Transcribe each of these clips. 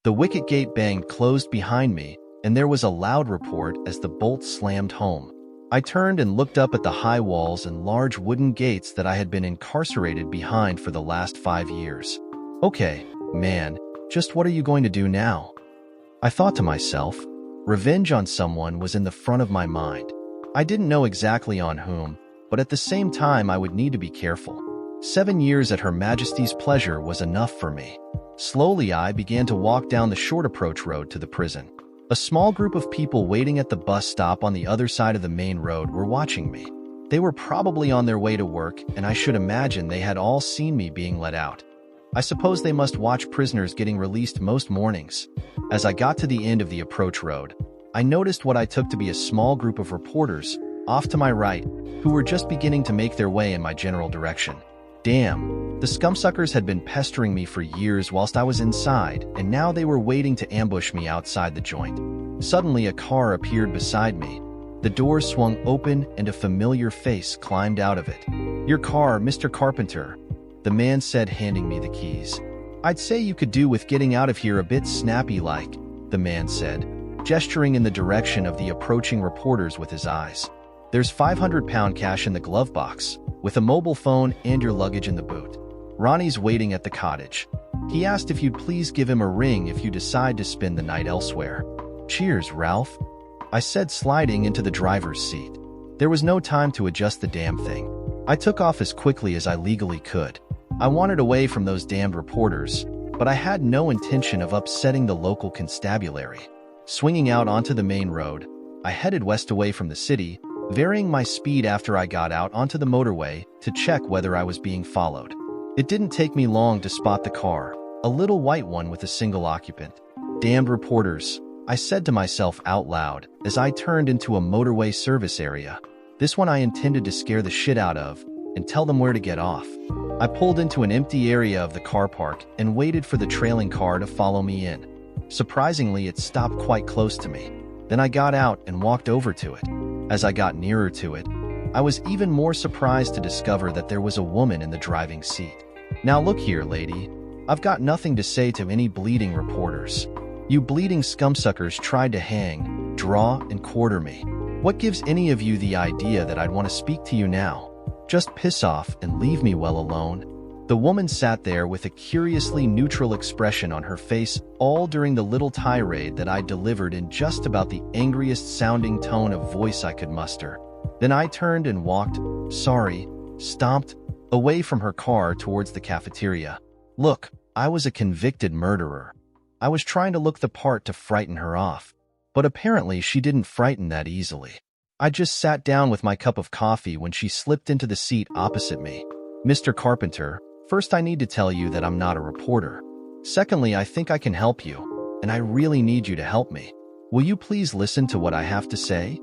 The wicket gate banged closed behind me, and there was a loud report as the bolt slammed home. I turned and looked up at the high walls and large wooden gates that I had been incarcerated behind for the last 5 years. Okay, man, just what are you going to do now? I thought to myself. Revenge on someone was in the front of my mind. I didn't know exactly on whom, but at the same time I would need to be careful. 7 years at Her Majesty's pleasure was enough for me. Slowly I began to walk down the short approach road to the prison. A small group of people waiting at the bus stop on the other side of the main road were watching me. They were probably on their way to work, and I should imagine they had all seen me being let out. I suppose they must watch prisoners getting released most mornings. As I got to the end of the approach road, I noticed what I took to be a small group of reporters, off to my right, who were just beginning to make their way in my general direction. Damn, the scumsuckers had been pestering me for years whilst I was inside, and now they were waiting to ambush me outside the joint. Suddenly a car appeared beside me. The doors swung open and a familiar face climbed out of it. "Your car, Mr. Carpenter," the man said, handing me the keys. "I'd say you could do with getting out of here a bit snappy-like," the man said, gesturing in the direction of the approaching reporters with his eyes. "There's £500 cash in the glove box, with a mobile phone and your luggage in the boot. Ronnie's waiting at the cottage. He asked if you'd please give him a ring if you decide to spend the night elsewhere." "Cheers, Ralph," I said, sliding into the driver's seat. There was no time to adjust the damn thing. I took off as quickly as I legally could. I wanted away from those damned reporters, but I had no intention of upsetting the local constabulary. Swinging out onto the main road, I headed west away from the city, varying my speed after I got out onto the motorway to check whether I was being followed. It didn't take me long to spot the car, a little white one with a single occupant. "Damned reporters," I said to myself out loud as I turned into a motorway service area. This one I intended to scare the shit out of and tell them where to get off. I pulled into an empty area of the car park and waited for the trailing car to follow me in. Surprisingly, it stopped quite close to me. Then I got out and walked over to it. As I got nearer to it, I was even more surprised to discover that there was a woman in the driving seat. "Now look here, lady. I've got nothing to say to any bleeding reporters. You bleeding scumsuckers tried to hang, draw, and quarter me. What gives any of you the idea that I'd want to speak to you now? Just piss off and leave me well alone." The woman sat there with a curiously neutral expression on her face all during the little tirade that I delivered in just about the angriest sounding tone of voice I could muster. Then I turned and stomped away from her car towards the cafeteria. Look, I was a convicted murderer. I was trying to look the part to frighten her off, but apparently she didn't frighten that easily. I just sat down with my cup of coffee when she slipped into the seat opposite me. "Mr. Carpenter, first I need to tell you that I'm not a reporter. Secondly, I think I can help you, and I really need you to help me. Will you please listen to what I have to say?"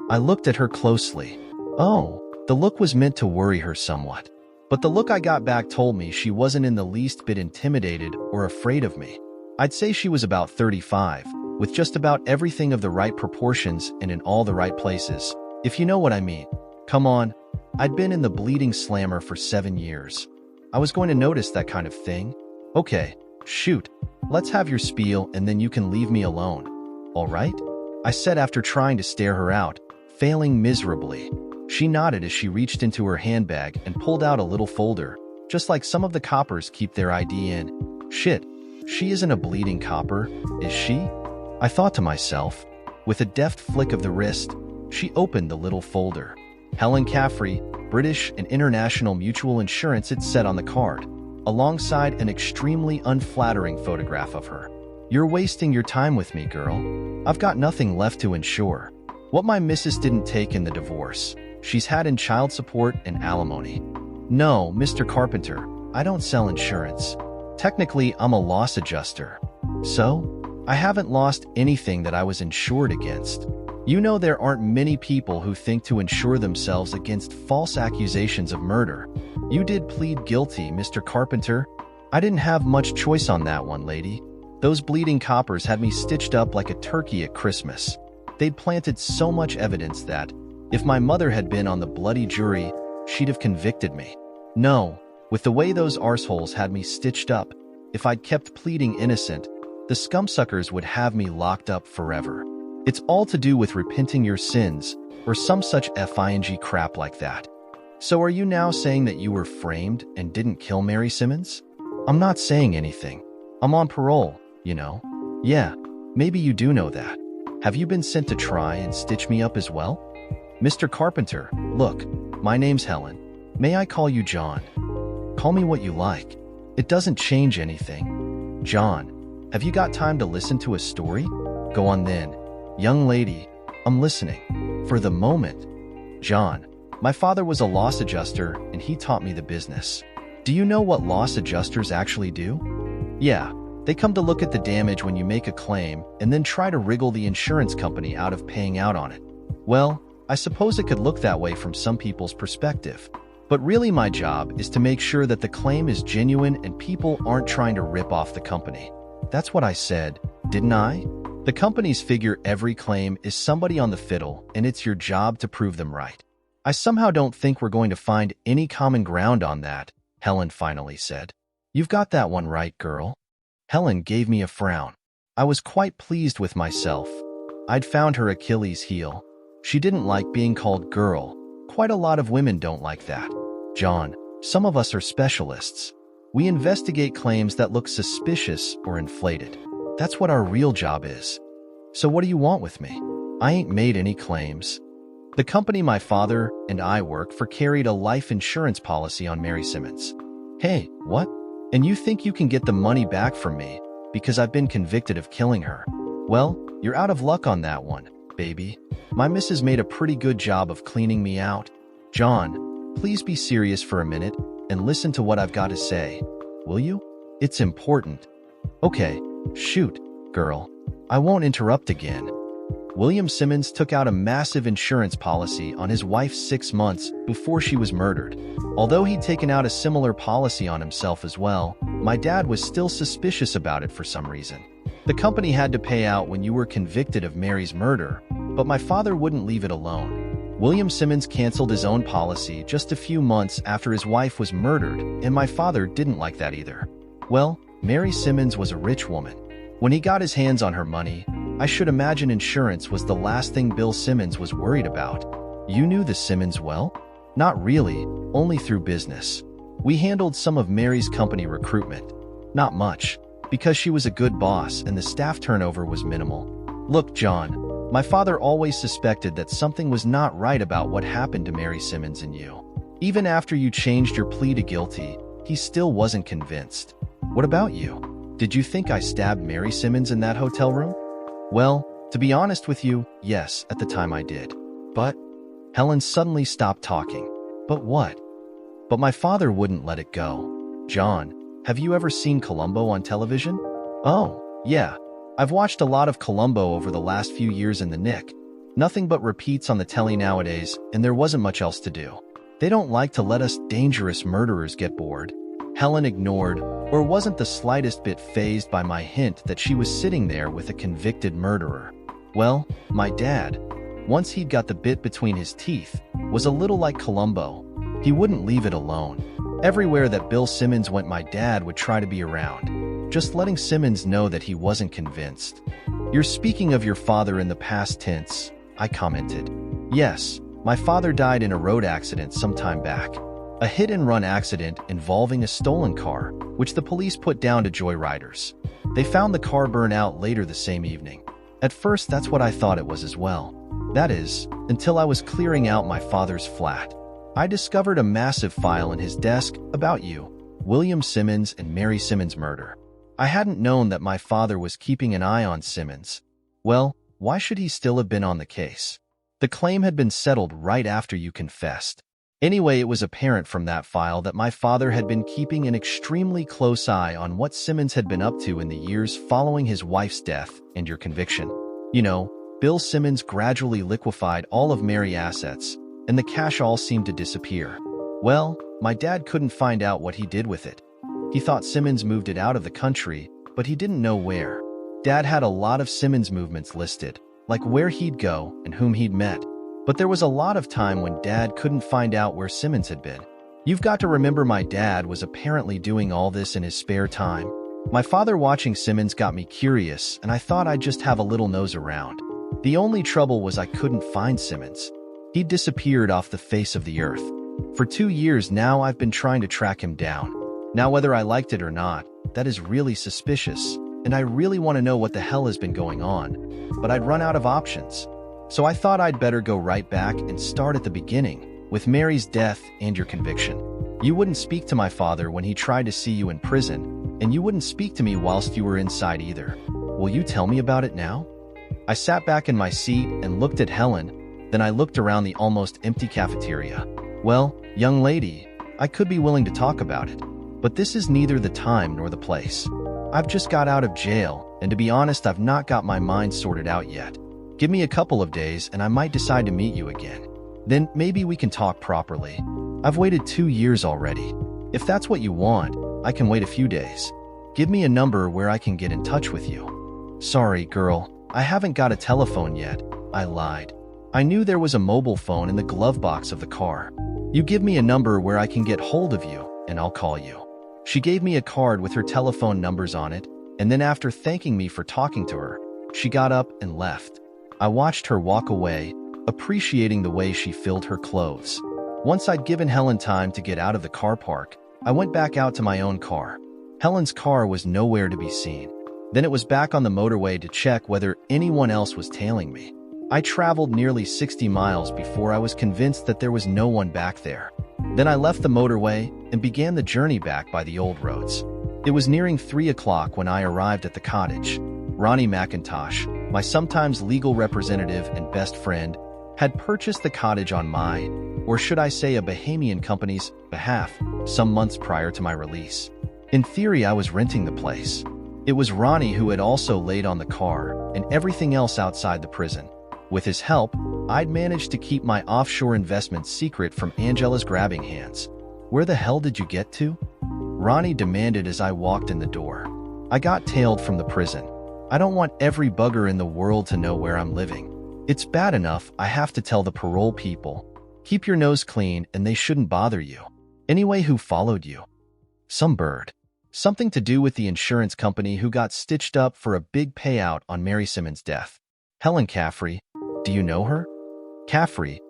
I looked at her closely. Oh, the look was meant to worry her somewhat. But the look I got back told me she wasn't in the least bit intimidated or afraid of me. I'd say she was about 35, with just about everything of the right proportions and in all the right places, if you know what I mean. Come on, I'd been in the bleeding slammer for 7 years. I was going to notice that kind of thing. Okay, shoot, let's have your spiel and then you can leave me alone. All right? I said after trying to stare her out, failing miserably. She nodded as she reached into her handbag and pulled out a little folder, just like some of the coppers keep their ID in. Shit, she isn't a bleeding copper, is she? I thought to myself. With a deft flick of the wrist, she opened the little folder. Helen Caffrey, British and International Mutual Insurance, it said on the card, alongside an extremely unflattering photograph of her. "You're wasting your time with me, girl. I've got nothing left to insure. What my missus didn't take in the divorce, she's had in child support and alimony. No, Mr. Carpenter, I don't sell insurance. Technically, I'm a loss adjuster. So, I haven't lost anything that I was insured against. You know there aren't many people who think to insure themselves against false accusations of murder. You did plead guilty, Mr. Carpenter. I didn't have much choice on that one, lady. Those bleeding coppers had me stitched up like a turkey at Christmas. They'd planted so much evidence that, if my mother had been on the bloody jury, she'd have convicted me. No, with the way those arseholes had me stitched up, if I'd kept pleading innocent, the scumsuckers would have me locked up forever. It's all to do with repenting your sins, or some such FING crap like that. So are you now saying that you were framed and didn't kill Mary Simmons? I'm not saying anything. I'm on parole, you know. Yeah, maybe you do know that. Have you been sent to try and stitch me up as well? Mr. Carpenter, look, my name's Helen. May I call you John? Call me what you like. It doesn't change anything. John, have you got time to listen to a story? Go on then. Young lady, I'm listening. For the moment. John, my father was a loss adjuster and he taught me the business. Do you know what loss adjusters actually do? Yeah, they come to look at the damage when you make a claim and then try to wriggle the insurance company out of paying out on it. Well, I suppose it could look that way from some people's perspective. But really my job is to make sure that the claim is genuine and people aren't trying to rip off the company. That's what I said, didn't I? The companies figure every claim is somebody on the fiddle and it's your job to prove them right. I somehow don't think we're going to find any common ground on that, Helen finally said. You've got that one right, girl. Helen gave me a frown. I was quite pleased with myself. I'd found her Achilles heel. She didn't like being called girl. Quite a lot of women don't like that. John, some of us are specialists. We investigate claims that look suspicious or inflated. That's what our real job is. So what do you want with me? I ain't made any claims. The company my father and I work for carried a life insurance policy on Mary Simmons. Hey, what? And you think you can get the money back from me because I've been convicted of killing her? Well, you're out of luck on that one, baby. My missus made a pretty good job of cleaning me out. John, please be serious for a minute and listen to what I've got to say. Will you? It's important. Okay, shoot, girl. I won't interrupt again. William Simmons took out a massive insurance policy on his wife 6 months before she was murdered. Although he'd taken out a similar policy on himself as well, my dad was still suspicious about it for some reason. The company had to pay out when you were convicted of Mary's murder, but my father wouldn't leave it alone. William Simmons canceled his own policy just a few months after his wife was murdered, and my father didn't like that either. Well, Mary Simmons was a rich woman. When he got his hands on her money, I should imagine insurance was the last thing Bill Simmons was worried about. You knew the Simmons well? Not really, only through business. We handled some of Mary's company recruitment. Not much, because she was a good boss and the staff turnover was minimal. Look, John, my father always suspected that something was not right about what happened to Mary Simmons and you. Even after you changed your plea to guilty, he still wasn't convinced. What about you? Did you think I stabbed Mary Simmons in that hotel room? Well, to be honest with you, yes, at the time I did. But Helen suddenly stopped talking. But what? But my father wouldn't let it go. John, have you ever seen Columbo on television? Oh, yeah. I've watched a lot of Columbo over the last few years in the Nick. Nothing but repeats on the telly nowadays, and there wasn't much else to do. They don't like to let us dangerous murderers get bored. Helen ignored, or wasn't the slightest bit fazed by my hint that she was sitting there with a convicted murderer. Well, my dad, once he'd got the bit between his teeth, was a little like Columbo. He wouldn't leave it alone. Everywhere that Bill Simmons went, my dad would try to be around, just letting Simmons know that he wasn't convinced. You're speaking of your father in the past tense, I commented. Yes, my father died in a road accident some time back. A hit-and-run accident involving a stolen car, which the police put down to joyriders. They found the car burn out later the same evening. At first, that's what I thought it was as well. That is, until I was clearing out my father's flat. I discovered a massive file in his desk about you, William Simmons and Mary Simmons' murder. I hadn't known that my father was keeping an eye on Simmons. Well, why should he still have been on the case? The claim had been settled right after you confessed. Anyway, it was apparent from that file that my father had been keeping an extremely close eye on what Simmons had been up to in the years following his wife's death and your conviction. You know, Bill Simmons gradually liquefied all of Mary's assets, and the cash all seemed to disappear. Well, my dad couldn't find out what he did with it. He thought Simmons moved it out of the country, but he didn't know where. Dad had a lot of Simmons movements listed, like where he'd go and whom he'd met. But there was a lot of time when Dad couldn't find out where Simmons had been. You've got to remember my dad was apparently doing all this in his spare time. My father watching Simmons got me curious, and I thought I'd just have a little nose around. The only trouble was I couldn't find Simmons. He'd disappeared off the face of the earth. For 2 years now, I've been trying to track him down. Now, whether I liked it or not, that is really suspicious, and I really want to know what the hell has been going on. But I'd run out of options. So I thought I'd better go right back and start at the beginning, with Mary's death and your conviction. You wouldn't speak to my father when he tried to see you in prison, and you wouldn't speak to me whilst you were inside either. Will you tell me about it now? I sat back in my seat and looked at Helen, then I looked around the almost empty cafeteria. Well, young lady, I could be willing to talk about it, but this is neither the time nor the place. I've just got out of jail, and to be honest, I've not got my mind sorted out yet. Give me a couple of days and I might decide to meet you again. Then maybe we can talk properly. I've waited 2 years already. If that's what you want, I can wait a few days. Give me a number where I can get in touch with you. Sorry, girl, I haven't got a telephone yet. I lied. I knew there was a mobile phone in the glove box of the car. You give me a number where I can get hold of you, and I'll call you. She gave me a card with her telephone numbers on it, and then after thanking me for talking to her, she got up and left. I watched her walk away, appreciating the way she filled her clothes. Once I'd given Helen time to get out of the car park, I went back out to my own car. Helen's car was nowhere to be seen. Then it was back on the motorway to check whether anyone else was tailing me. I traveled nearly 60 miles before I was convinced that there was no one back there. Then I left the motorway and began the journey back by the old roads. It was nearing 3 o'clock when I arrived at the cottage. Ronnie McIntosh, my sometimes legal representative and best friend, had purchased the cottage on my, or should I say a Bahamian company's, behalf some months prior to my release. In theory, I was renting the place. It was Ronnie who had also laid on the car and everything else outside the prison. With his help, I'd managed to keep my offshore investments secret from Angela's grabbing hands. Where the hell did you get to? Ronnie demanded as I walked in the door. I got tailed from the prison. I don't want every bugger in the world to know where I'm living. It's bad enough I have to tell the parole people. Keep your nose clean and they shouldn't bother you. Anyway, who followed you? Some bird. Something to do with the insurance company who got stitched up for a big payout on Mary Simmons' death. Helen Caffrey. Do you know her? Caffrey.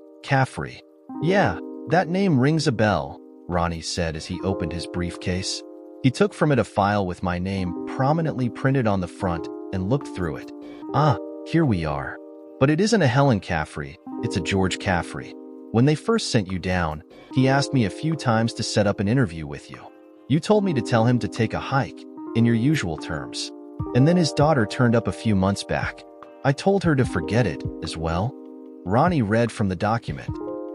Yeah, that name rings a bell, Ronnie said as he opened his briefcase. He took from it a file with my name prominently printed on the front and looked through it. Ah, here we are. But it isn't a Helen Caffrey, it's a George Caffrey. When they first sent you down, he asked me a few times to set up an interview with you. You told me to tell him to take a hike, in your usual terms. And then his daughter turned up a few months back. I told her to forget it, as well. Ronnie read from the document.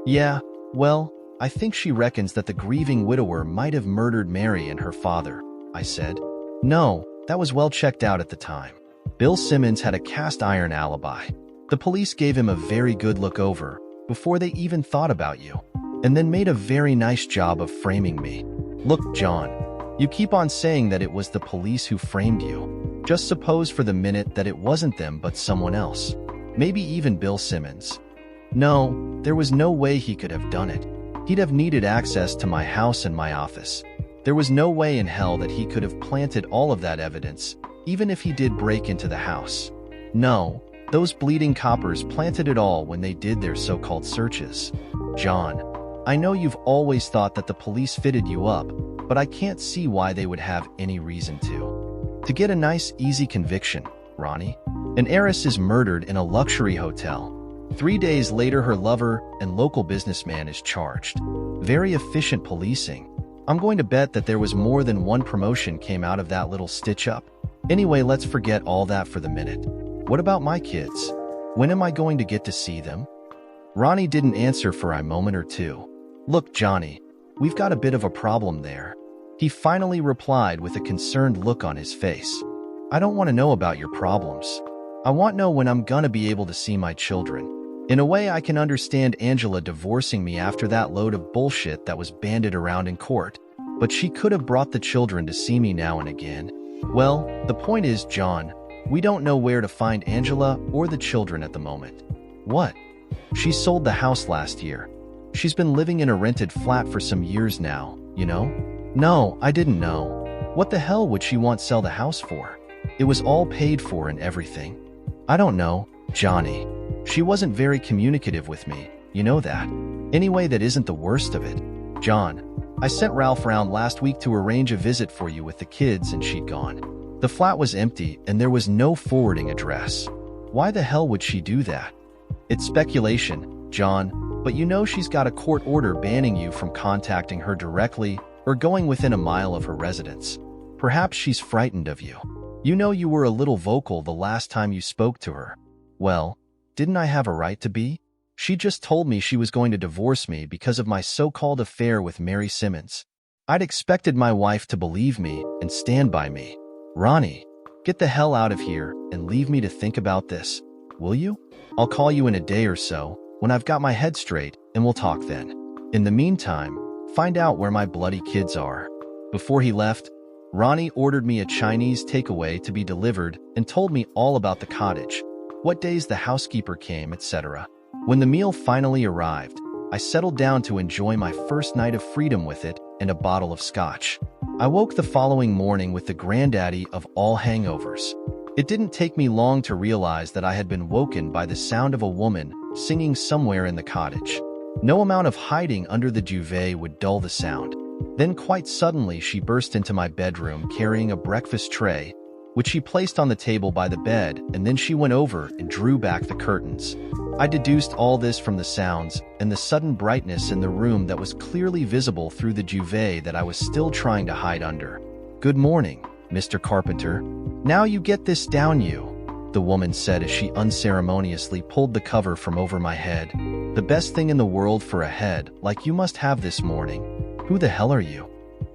Yeah, well, I think she reckons that the grieving widower might have murdered Mary and her father, I said. No, that was well checked out at the time. Bill Simmons had a cast-iron alibi. The police gave him a very good look over before they even thought about you, and then made a very nice job of framing me. Look, John, you keep on saying that it was the police who framed you. Just suppose for the minute that it wasn't them but someone else. Maybe even Bill Simmons. No, there was no way he could have done it. He'd have needed access to my house and my office. There was no way in hell that he could have planted all of that evidence, even if he did break into the house. No, those bleeding coppers planted it all when they did their so-called searches. John, I know you've always thought that the police fitted you up, but I can't see why they would have any reason to. To get a nice, easy conviction, Ronnie. An heiress is murdered in a luxury hotel. 3 days later, her lover and local businessman is charged. Very efficient policing. I'm going to bet that there was more than one promotion came out of that little stitch-up. Anyway, let's forget all that for the minute. What about my kids? When am I going to get to see them? Ronnie didn't answer for a moment or two. Look, Johnny, we've got a bit of a problem there. He finally replied with a concerned look on his face. I don't want to know about your problems. I want to know when I'm gonna be able to see my children. In a way, I can understand Angela divorcing me after that load of bullshit that was bandied around in court, but she could have brought the children to see me now and again. Well, the point is, John, we don't know where to find Angela or the children at the moment. What? She sold the house last year. She's been living in a rented flat for some years now, you know? No, I didn't know. What the hell would she want sell the house for? It was all paid for and everything. I don't know, Johnny. She wasn't very communicative with me, you know that. Anyway, that isn't the worst of it. John, I sent Ralph round last week to arrange a visit for you with the kids and she'd gone. The flat was empty and there was no forwarding address. Why the hell would she do that? It's speculation, John, but you know she's got a court order banning you from contacting her directly or going within a mile of her residence. Perhaps she's frightened of you. You know you were a little vocal the last time you spoke to her. Well, didn't I have a right to be? She just told me she was going to divorce me because of my so-called affair with Mary Simmons. I'd expected my wife to believe me and stand by me. Ronnie, get the hell out of here and leave me to think about this, will you? I'll call you in a day or so when I've got my head straight and we'll talk then. In the meantime, find out where my bloody kids are. Before he left, Ronnie ordered me a Chinese takeaway to be delivered and told me all about the cottage, what days the housekeeper came, etc. When the meal finally arrived, I settled down to enjoy my first night of freedom with it and a bottle of scotch. I woke the following morning with the granddaddy of all hangovers. It didn't take me long to realize that I had been woken by the sound of a woman singing somewhere in the cottage. No amount of hiding under the duvet would dull the sound. Then quite suddenly she burst into my bedroom carrying a breakfast tray, which she placed on the table by the bed, and then she went over and drew back the curtains. I deduced all this from the sounds and the sudden brightness in the room that was clearly visible through the duvet that I was still trying to hide under. "Good morning, Mr. Carpenter. Now you get this down, you," the woman said as she unceremoniously pulled the cover from over my head. "The best thing in the world for a head like you must have this morning. Who the hell are you?"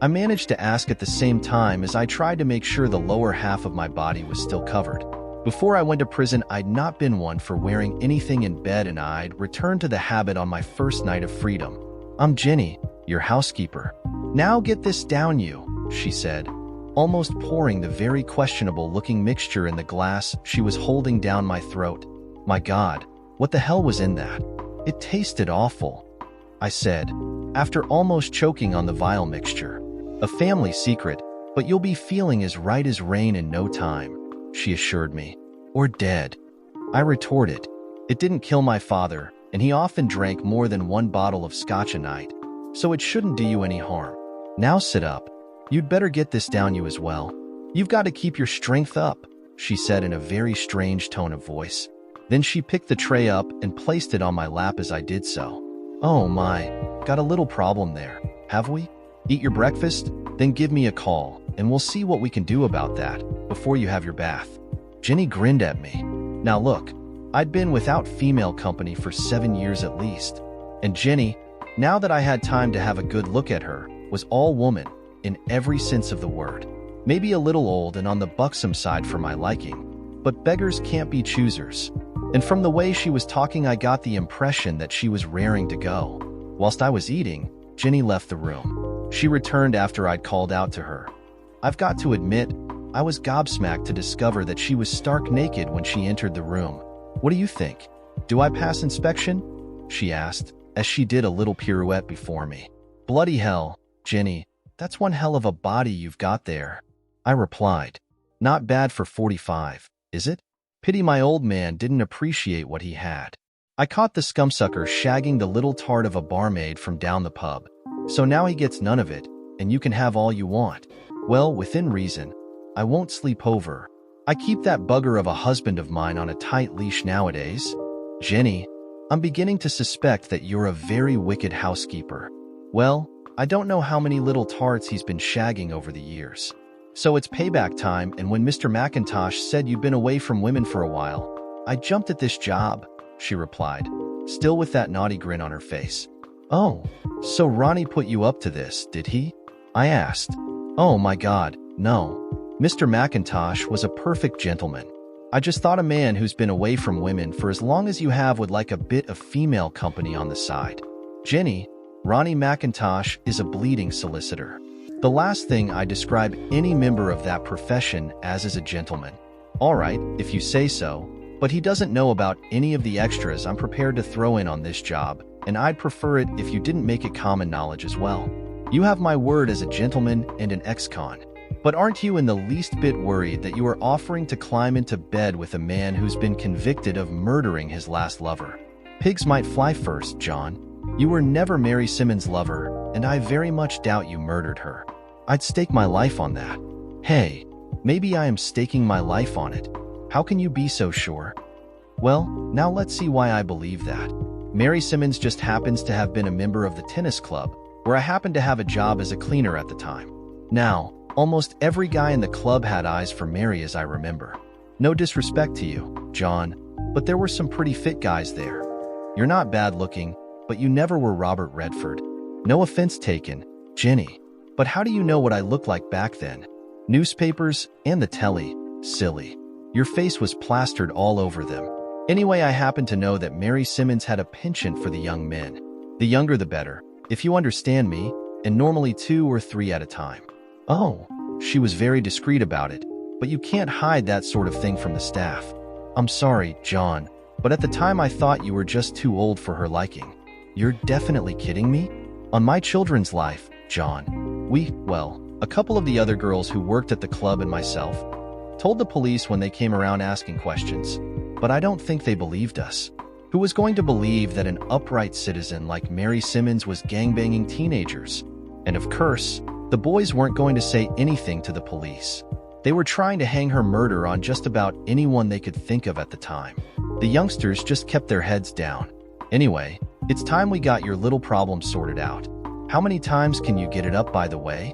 I managed to ask at the same time as I tried to make sure the lower half of my body was still covered. Before I went to prison, I'd not been one for wearing anything in bed, and I'd returned to the habit on my first night of freedom. "I'm Jenny, your housekeeper." "Now get this down, you," she said, almost pouring the very questionable-looking mixture in the glass she was holding down my throat. My God, what the hell was in that? It tasted awful, I said, after almost choking on the vile mixture. "A family secret, but you'll be feeling as right as rain in no time," she assured me. "Or dead," I retorted. It didn't kill my father, and he often drank more than one bottle of scotch a night, so it shouldn't do you any harm. "Now sit up. You'd better get this down you as well. You've got to keep your strength up," she said in a very strange tone of voice. Then she picked the tray up and placed it on my lap as I did so. "Oh my, got a little problem there, have we? Eat your breakfast, then give me a call, and we'll see what we can do about that before you have your bath." Jenny grinned at me. Now look, I'd been without female company for 7 years at least, and Jenny, now that I had time to have a good look at her, was all woman, in every sense of the word. Maybe a little old and on the buxom side for my liking, but beggars can't be choosers. And from the way she was talking, I got the impression that she was raring to go. Whilst I was eating, Jenny left the room. She returned after I'd called out to her. I've got to admit, I was gobsmacked to discover that she was stark naked when she entered the room. "What do you think? Do I pass inspection?" she asked, as she did a little pirouette before me. "Bloody hell, Jenny, that's one hell of a body you've got there," I replied. "Not bad for 45, is it? Pity my old man didn't appreciate what he had." I caught the scumsucker shagging the little tart of a barmaid from down the pub. "So now he gets none of it, and you can have all you want." "Well, within reason. I won't sleep over. I keep that bugger of a husband of mine on a tight leash nowadays." "Jenny, I'm beginning to suspect that you're a very wicked housekeeper." "Well, I don't know how many little tarts he's been shagging over the years. So it's payback time, and when Mr. McIntosh said you'd been away from women for a while, I jumped at this job," she replied, still with that naughty grin on her face. "Oh, so Ronnie put you up to this, did he?" I asked. "Oh my God, no. Mr. McIntosh was a perfect gentleman. I just thought a man who's been away from women for as long as you have would like a bit of female company on the side. Jenny, Ronnie McIntosh is a bleeding solicitor. The last thing I describe any member of that profession as is a gentleman. All right, if you say so, but he doesn't know about any of the extras I'm prepared to throw in on this job, and I'd prefer it if you didn't make it common knowledge as well. You have my word as a gentleman and an ex-con." But aren't you in the least bit worried that you are offering to climb into bed with a man who's been convicted of murdering his last lover? Pigs might fly first, John. You were never Mary Simmons' lover, and I very much doubt you murdered her. I'd stake my life on that. Hey, maybe I am staking my life on it. How can you be so sure? Well, now let's see why I believe that. Mary Simmons just happens to have been a member of the tennis club, where I happened to have a job as a cleaner at the time. Now, almost every guy in the club had eyes for Mary, as I remember. No disrespect to you, John, but there were some pretty fit guys there. You're not bad looking, but you never were Robert Redford. No offense taken, Jenny. But how do you know what I looked like back then? Newspapers and the telly, silly. Your face was plastered all over them. Anyway, I happen to know that Mary Simmons had a penchant for the young men. The younger the better, if you understand me, and normally 2 or 3 at a time. Oh, she was very discreet about it, but you can't hide that sort of thing from the staff. I'm sorry, John, but at the time I thought you were just too old for her liking. You're definitely kidding me? On my children's life, John. A couple of the other girls who worked at the club and myself told the police when they came around asking questions, but I don't think they believed us. Who was going to believe that an upright citizen like Mary Simmons was gangbanging teenagers? And of course, the boys weren't going to say anything to the police. They were trying to hang her murder on just about anyone they could think of at the time. The youngsters just kept their heads down. Anyway, it's time we got your little problem sorted out. How many times can you get it up, by the way?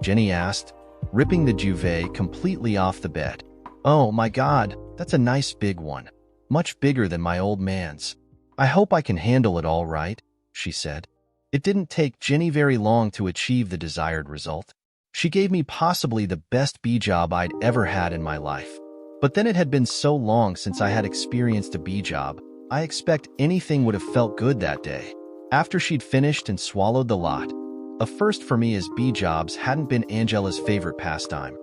Jenny asked, ripping the duvet completely off the bed. Oh my God, that's a nice big one. Much bigger than my old man's. I hope I can handle it all right, she said. It didn't take Jenny very long to achieve the desired result. She gave me possibly the best bee job I'd ever had in my life. But then it had been so long since I had experienced a bee job, I expect anything would have felt good that day. After she'd finished and swallowed the lot, a first for me, as bee jobs hadn't been Angela's favorite pastime.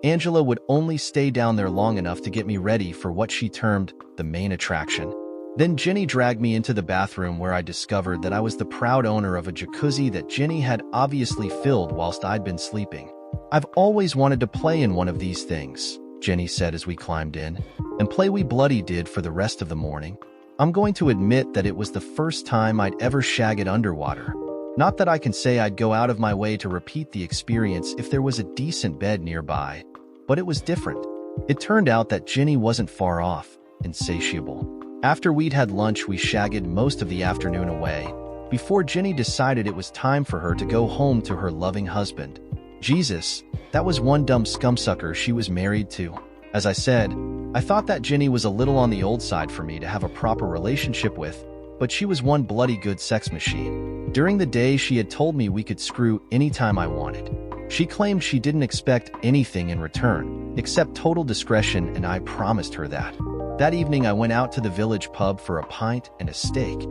Angela would only stay down there long enough to get me ready for what she termed the main attraction. Then Jenny dragged me into the bathroom, where I discovered that I was the proud owner of a jacuzzi that Jenny had obviously filled whilst I'd been sleeping. I've always wanted to play in one of these things, Jenny said as we climbed in, and play we bloody did for the rest of the morning. I'm going to admit that it was the first time I'd ever shagged underwater. Not that I can say I'd go out of my way to repeat the experience if there was a decent bed nearby, but it was different. It turned out that Jenny wasn't far off, insatiable. After we'd had lunch, we shagged most of the afternoon away, before Jenny decided it was time for her to go home to her loving husband. Jesus, that was one dumb scumsucker she was married to. As I said, I thought that Jenny was a little on the old side for me to have a proper relationship with, but she was one bloody good sex machine. During the day, she had told me we could screw anytime I wanted. She claimed she didn't expect anything in return, except total discretion, and I promised her that. That evening, I went out to the village pub for a pint and a steak.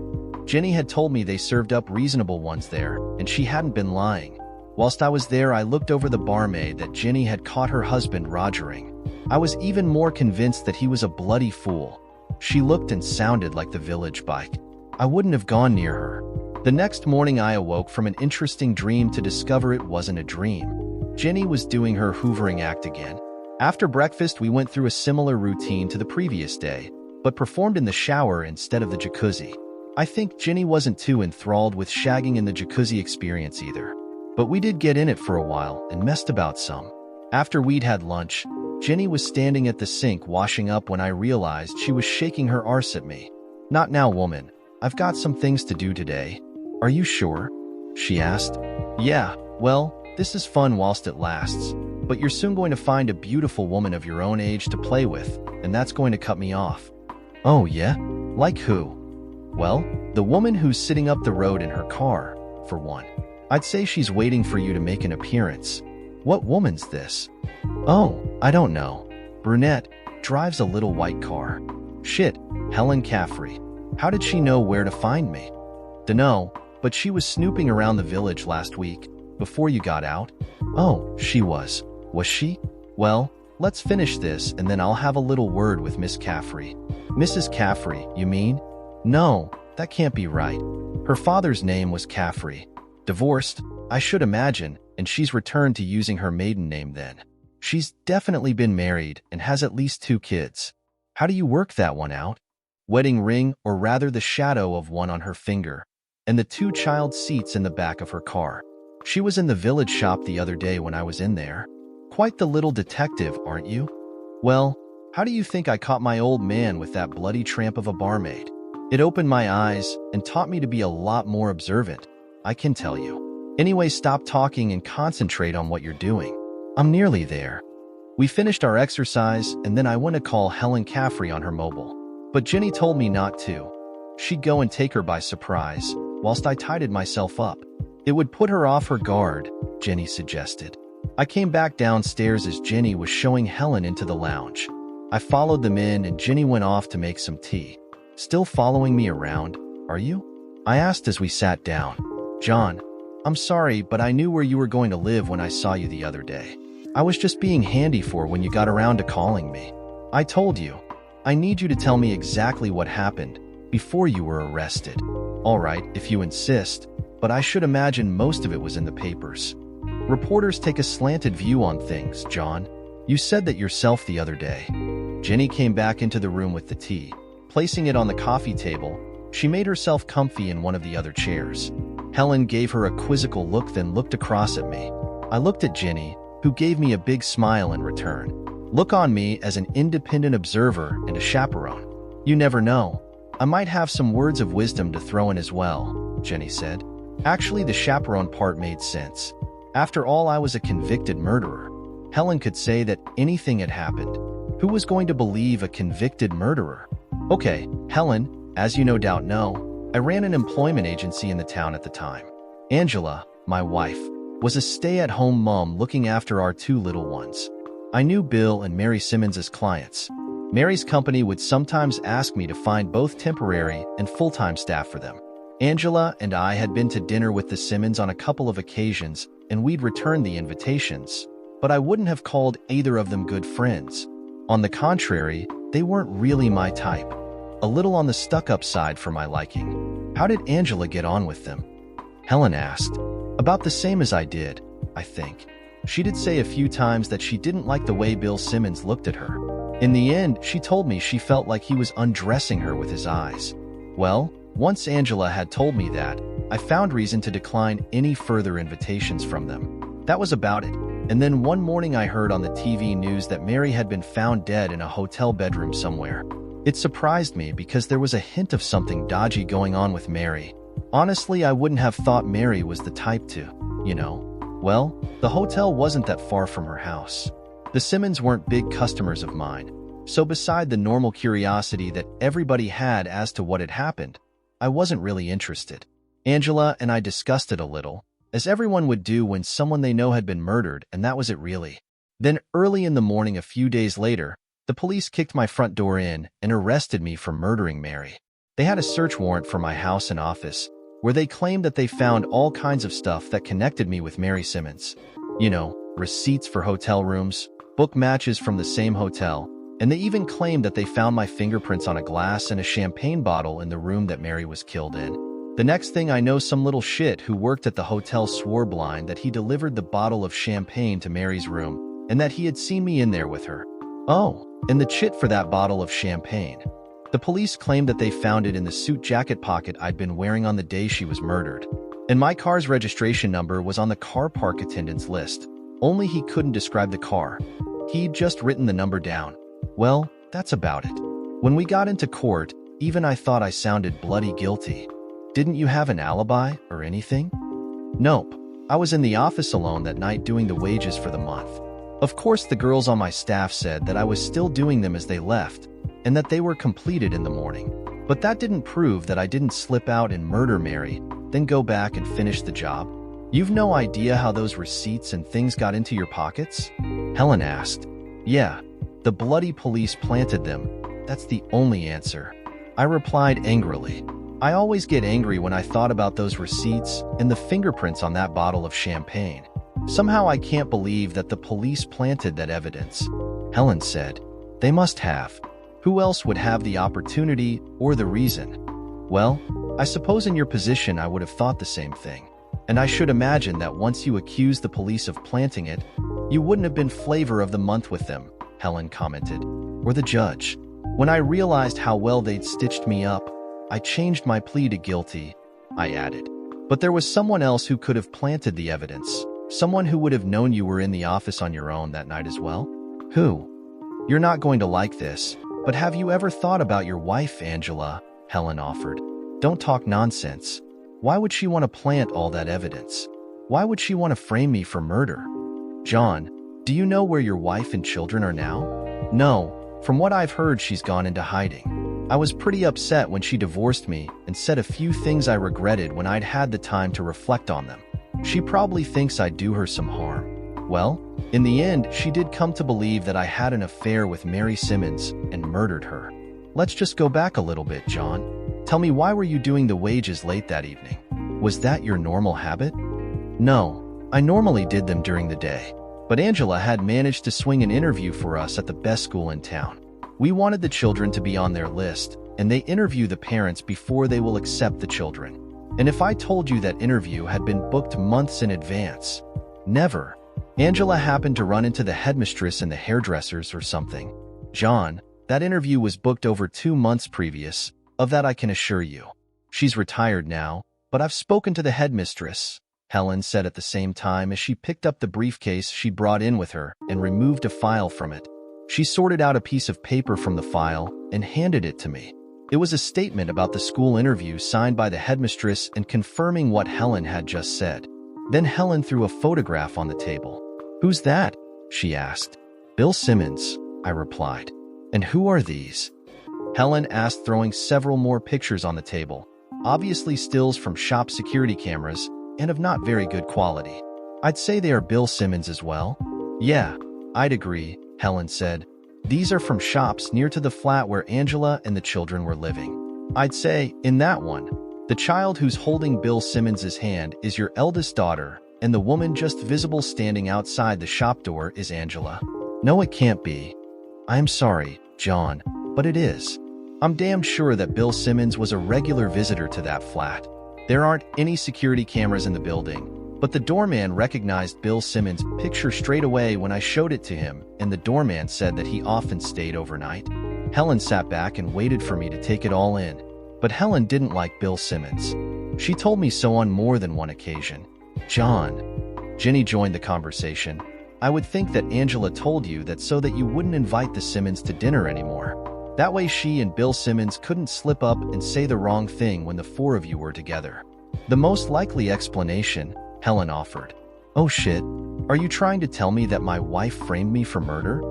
Jenny had told me they served up reasonable ones there, and she hadn't been lying. Whilst I was there, I looked over the barmaid that Jenny had caught her husband rogering. I was even more convinced that he was a bloody fool. She looked and sounded like the village bike. I wouldn't have gone near her. The next morning, I awoke from an interesting dream to discover it wasn't a dream. Jenny was doing her hoovering act again. After breakfast, we went through a similar routine to the previous day, but performed in the shower instead of the jacuzzi. I think Jenny wasn't too enthralled with shagging in the jacuzzi experience either. But we did get in it for a while and messed about some. After we'd had lunch, Jenny was standing at the sink washing up when I realized she was shaking her arse at me. Not now, woman. I've got some things to do today. Are you sure? She asked. Yeah, well, this is fun whilst it lasts, but you're soon going to find a beautiful woman of your own age to play with, and that's going to cut me off. Oh yeah? Like who? Well, the woman who's sitting up the road in her car, for one. I'd say she's waiting for you to make an appearance. What woman's this? Oh, I don't know. Brunette, drives a little white car. Shit, Helen Caffrey. How did she know where to find me? Dunno, but she was snooping around the village last week, before you got out. Oh, she was. Was she? Well, let's finish this and then I'll have a little word with Miss Caffrey. Mrs. Caffrey, you mean? No, that can't be right. Her father's name was Caffrey. Divorced, I should imagine, and she's returned to using her maiden name then. She's definitely been married and has at least 2 kids. How do you work that one out? Wedding ring, or rather the shadow of one on her finger, and the 2 child seats in the back of her car. She was in the village shop the other day when I was in there. Quite the little detective, aren't you? Well, how do you think I caught my old man with that bloody tramp of a barmaid? It opened my eyes and taught me to be a lot more observant, I can tell you. Anyway, stop talking and concentrate on what you're doing. I'm nearly there. We finished our exercise, and then I went to call Helen Caffrey on her mobile. But Jenny told me not to. She'd go and take her by surprise, whilst I tidied myself up. It would put her off her guard, Jenny suggested. I came back downstairs as Jenny was showing Helen into the lounge. I followed them in, and Jenny went off to make some tea. Still following me around, are you? I asked as we sat down. John, I'm sorry, but I knew where you were going to live when I saw you the other day. I was just being handy for when you got around to calling me. I told you. I need you to tell me exactly what happened before you were arrested. All right, if you insist, but I should imagine most of it was in the papers. Reporters take a slanted view on things, John. You said that yourself the other day. Jenny came back into the room with the tea. Placing it on the coffee table, she made herself comfy in one of the other chairs. Helen gave her a quizzical look, then looked across at me. I looked at Jenny, who gave me a big smile in return. Look on me as an independent observer and a chaperone. You never know. I might have some words of wisdom to throw in as well, Jenny said. Actually, the chaperone part made sense. After all, I was a convicted murderer. Helen could say that anything had happened. Who was going to believe a convicted murderer? Okay, Helen, as you no doubt know, I ran an employment agency in the town at the time. Angela, my wife, was a stay-at-home mom looking after our 2 little ones. I knew Bill and Mary Simmons as clients. Mary's company would sometimes ask me to find both temporary and full-time staff for them. Angela and I had been to dinner with the Simmons on a couple of occasions, and we'd returned the invitations, but I wouldn't have called either of them good friends. On the contrary, they weren't really my type. A little on the stuck-up side for my liking. How did Angela get on with them? Helen asked. About the same as I did, I think. She did say a few times that she didn't like the way Bill Simmons looked at her. In the end, she told me she felt like he was undressing her with his eyes. Well, once Angela had told me that, I found reason to decline any further invitations from them. That was about it. And then one morning I heard on the TV news that Mary had been found dead in a hotel bedroom somewhere. It surprised me because there was a hint of something dodgy going on with Mary. Honestly, I wouldn't have thought Mary was the type to, you know. Well, the hotel wasn't that far from her house. The Simmons weren't big customers of mine, so beside the normal curiosity that everybody had as to what had happened, I wasn't really interested. Angela and I discussed it a little, as everyone would do when someone they know had been murdered, and that was it really. Then early in the morning a few days later, the police kicked my front door in and arrested me for murdering Mary. They had a search warrant for my house and office, where they claimed that they found all kinds of stuff that connected me with Mary Simmons. You know, receipts for hotel rooms, book matches from the same hotel, and they even claimed that they found my fingerprints on a glass and a champagne bottle in the room that Mary was killed in. The next thing I know, some little shit who worked at the hotel swore blind that he delivered the bottle of champagne to Mary's room and that he had seen me in there with her. Oh, and the chit for that bottle of champagne. The police claimed that they found it in the suit jacket pocket I'd been wearing on the day she was murdered. And my car's registration number was on the car park attendant's list, only he couldn't describe the car. He'd just written the number down. Well, that's about it. When we got into court, even I thought I sounded bloody guilty. Didn't you have an alibi or anything? Nope. I was in the office alone that night doing the wages for the month. Of course, the girls on my staff said that I was still doing them as they left, and that they were completed in the morning. But that didn't prove that I didn't slip out and murder Mary, then go back and finish the job. You've no idea how those receipts and things got into your pockets? Helen asked. Yeah, the bloody police planted them. That's the only answer. I replied angrily. I always get angry when I thought about those receipts and the fingerprints on that bottle of champagne. Somehow I can't believe that the police planted that evidence. Helen said. They must have. Who else would have the opportunity or the reason? Well, I suppose in your position I would have thought the same thing. And I should imagine that once you accused the police of planting it, you wouldn't have been flavor of the month with them, Helen commented. Or the judge. When I realized how well they'd stitched me up, I changed my plea to guilty, I added. But there was someone else who could have planted the evidence. Someone who would have known you were in the office on your own that night as well? Who? You're not going to like this, but have you ever thought about your wife, Angela? Helen offered. Don't talk nonsense. Why would she want to plant all that evidence? Why would she want to frame me for murder? John, do you know where your wife and children are now? No, from what I've heard, she's gone into hiding. I was pretty upset when she divorced me and said a few things I regretted when I'd had the time to reflect on them. She probably thinks I'd do her some harm. Well, in the end, she did come to believe that I had an affair with Mary Simmons and murdered her. Let's just go back a little bit, John. Tell me, why were you doing the wages late that evening? Was that your normal habit? No, I normally did them during the day. But Angela had managed to swing an interview for us at the best school in town. We wanted the children to be on their list, and they interview the parents before they will accept the children. And if I told you that interview had been booked months in advance? Never. Angela happened to run into the headmistress and the hairdressers or something. John, that interview was booked over 2 months previous. Of that I can assure you. She's retired now, but I've spoken to the headmistress, Helen said at the same time as she picked up the briefcase she brought in with her and removed a file from it. She sorted out a piece of paper from the file and handed it to me. It was a statement about the school interview signed by the headmistress and confirming what Helen had just said. Then Helen threw a photograph on the table. Who's that? She asked. Bill Simmons, I replied. And who are these? Helen asked, throwing several more pictures on the table, obviously stills from shop security cameras and of not very good quality. I'd say they are Bill Simmons as well. Yeah, I'd agree, Helen said. These are from shops near to the flat where Angela and the children were living. I'd say, in that one, the child who's holding Bill Simmons's hand is your eldest daughter, and the woman just visible standing outside the shop door is Angela. No, it can't be. I'm sorry, John, but it is. I'm damn sure that Bill Simmons was a regular visitor to that flat. There aren't any security cameras in the building, but the doorman recognized Bill Simmons' picture straight away when I showed it to him, and the doorman said that he often stayed overnight. Helen sat back and waited for me to take it all in, but Helen didn't like Bill Simmons. She told me so on more than one occasion. John. Jenny joined the conversation. I would think that Angela told you that so that you wouldn't invite the Simmons to dinner anymore. That way she and Bill Simmons couldn't slip up and say the wrong thing when the 4 of you were together. The most likely explanation, Helen offered. Oh shit, are you trying to tell me that my wife framed me for murder?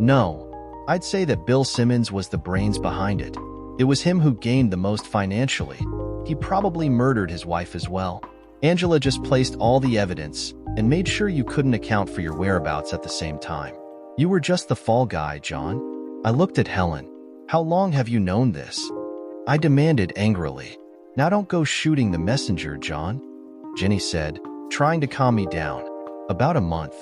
No, I'd say that Bill Simmons was the brains behind it. It was him who gained the most financially. He probably murdered his wife as well. Angela just placed all the evidence and made sure you couldn't account for your whereabouts at the same time. You were just the fall guy, John. I looked at Helen. How long have you known this? I demanded angrily. Now don't go shooting the messenger, John, Jenny said, trying to calm me down. About a month,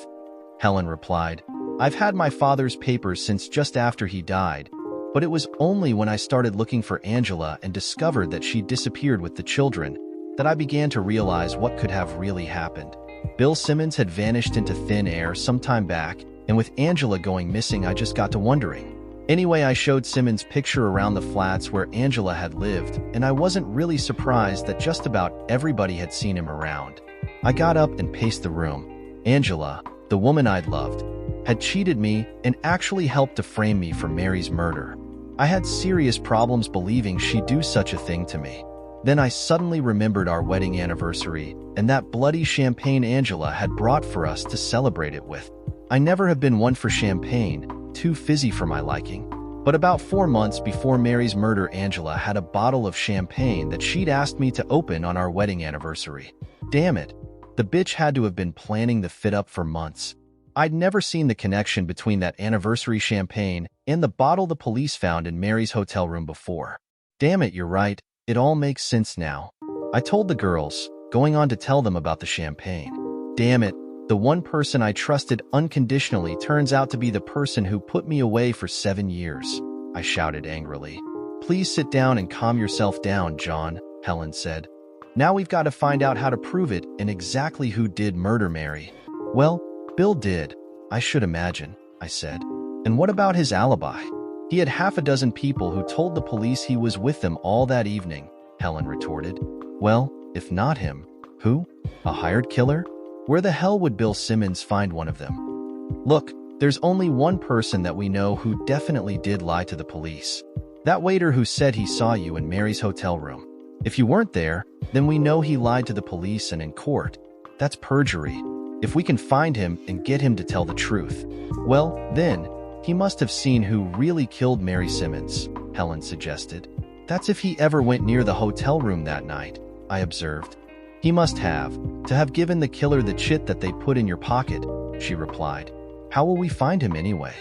Helen replied. I've had my father's papers since just after he died, but it was only when I started looking for Angela and discovered that she disappeared with the children that I began to realize what could have really happened. Bill Simmons had vanished into thin air some time back, and with Angela going missing, I just got to wondering. Anyway, I showed Simmons' picture around the flats where Angela had lived, and I wasn't really surprised that just about everybody had seen him around. I got up and paced the room. Angela, the woman I'd loved, had cheated me and actually helped to frame me for Mary's murder. I had serious problems believing she'd do such a thing to me. Then I suddenly remembered our wedding anniversary and that bloody champagne Angela had brought for us to celebrate it with. I never have been one for champagne, too fizzy for my liking. But about 4 months before Mary's murder, Angela had a bottle of champagne that she'd asked me to open on our wedding anniversary. Damn it, the bitch had to have been planning the fit-up for months. I'd never seen the connection between that anniversary champagne and the bottle the police found in Mary's hotel room before. Damn it, you're right. It all makes sense now. I told the girls, going on to tell them about the champagne. Damn it, the one person I trusted unconditionally turns out to be the person who put me away for 7 years, I shouted angrily. Please sit down and calm yourself down, John, Helen said. Now we've got to find out how to prove it and exactly who did murder Mary. Well, Bill did, I should imagine, I said. And what about his alibi? He had half a dozen people who told the police he was with them all that evening, Helen retorted. Well, if not him, who? A hired killer? Where the hell would Bill Simmons find one of them? Look, there's only one person that we know who definitely did lie to the police. That waiter who said he saw you in Mary's hotel room. If you weren't there, then we know he lied to the police and in court. That's perjury. If we can find him and get him to tell the truth, well, then, he must have seen who really killed Mary Simmons, Helen suggested. That's if he ever went near the hotel room that night, I observed. He must have, to have given the killer the chit that they put in your pocket, she replied. How will we find him anyway?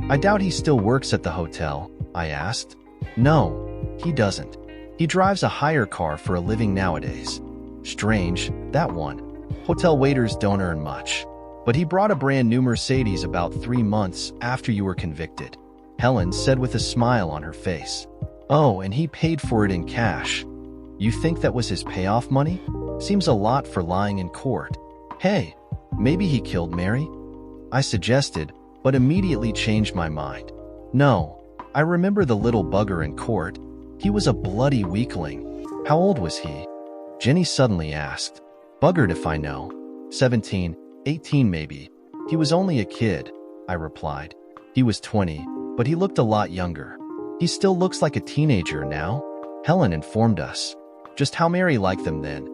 I doubt he still works at the hotel, I asked. No, he doesn't. He drives a hire car for a living nowadays. Strange, that one. Hotel waiters don't earn much. But he brought a brand new Mercedes about 3 months after you were convicted, Helen said with a smile on her face. Oh, and he paid for it in cash. You think that was his payoff money? Seems a lot for lying in court. Hey, maybe he killed Mary? I suggested, but immediately changed my mind. No, I remember the little bugger in court. He was a bloody weakling. How old was he? Jenny suddenly asked. Buggered if I know. 17, 18 maybe. He was only a kid, I replied. He was 20, but he looked a lot younger. He still looks like a teenager now, Helen informed us. Just how Mary liked them then.